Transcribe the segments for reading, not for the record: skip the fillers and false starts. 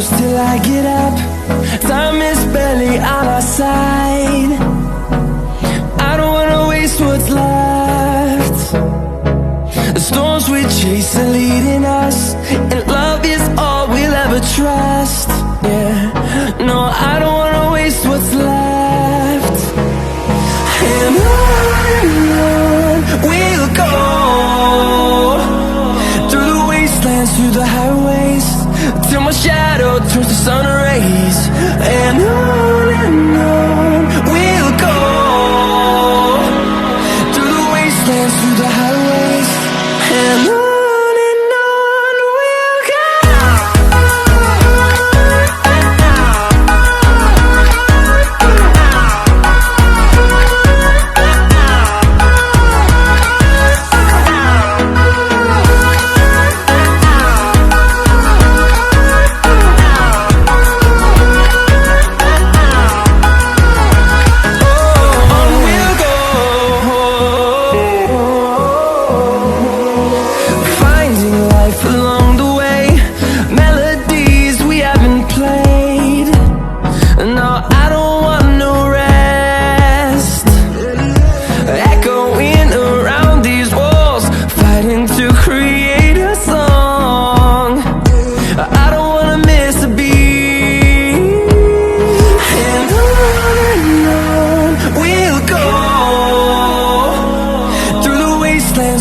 close till I get up. Time is barely on our side. I don't wanna waste what's left. The storms we chase are leading us, and love is all we'll ever trust. Yeah, no, I don't wanna waste what's left. And on we'll go, through the wastelands, through the highways, till my shadow turns to sun rays. And on we'll go, through the wastelands, through the highways, and on we'll go.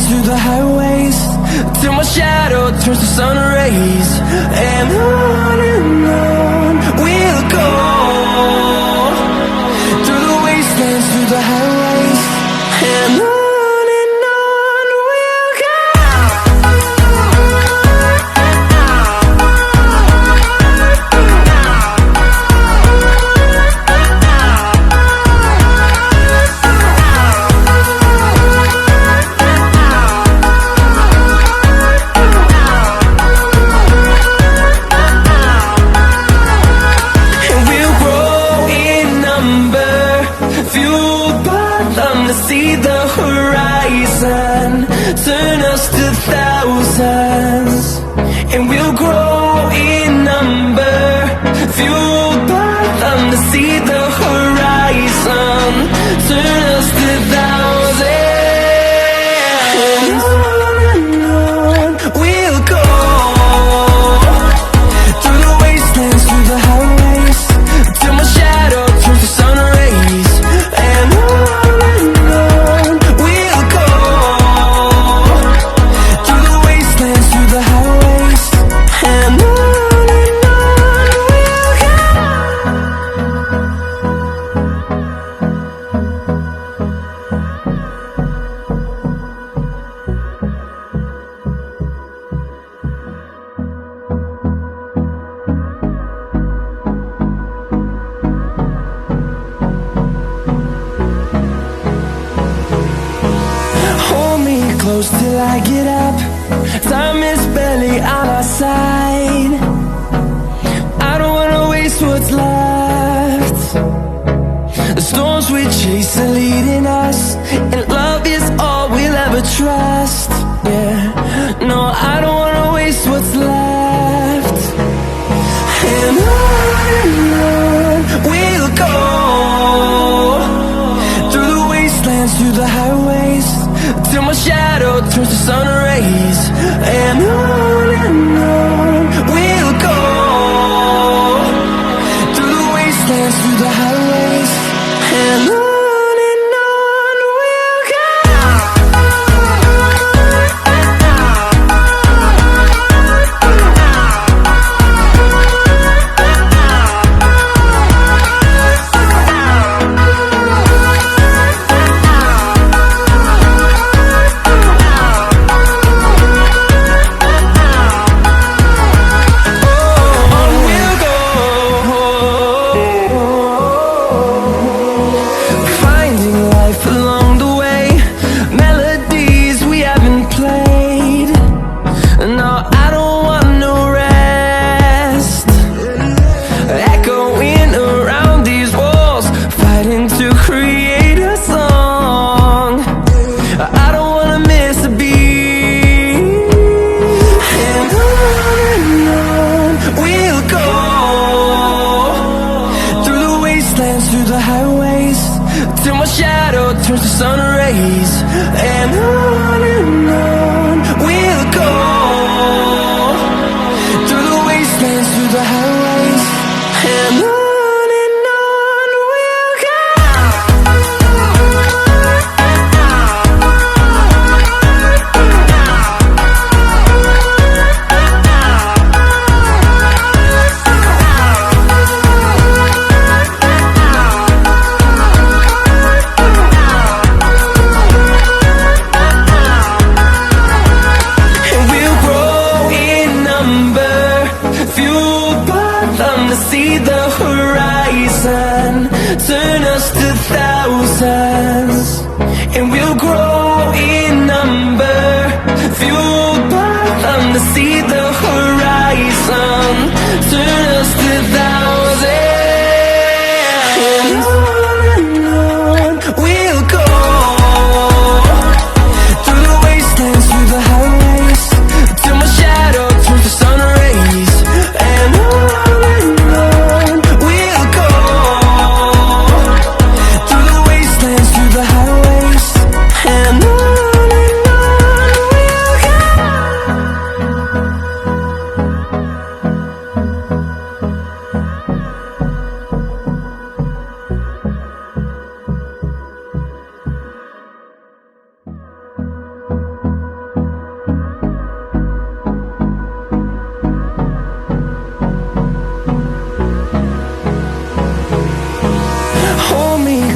Through the highways, till my shadow turns to sun rays. And on we'll go, through the wastelands, through the highways, and on we'll go. See the horizon, turn us to thousands, and we'll grow in number, fueled by them to see the horizon, turn us to thousands. And on we'll go, through the wastelands, through the highways, till my shadow turns to sun rays. And close till I get up. Time is barely on our side. I don't wanna waste what's left. The storms we chase are leading us, and love is all we'll ever trust. Yeah, no, I don't wanna waste what's left. And on we'll go, through the wastelands, through the highways, till my shadow turns to sun rays. And on we'll go, through the wastelands, through the highways, and on we'll go. wastelands, through the highways, till my shadow turns to sun rays. And on we'll go, through the wastelands, through the highways, and on we'll go. See the horizon, turn us to thousands, and we'll grow in number, fueled by them to see the horizon, turn us to thousands, and on we'll go, through the wastelands, through the highways, till my shadow turns to sun rays, and on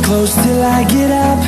close till I get up.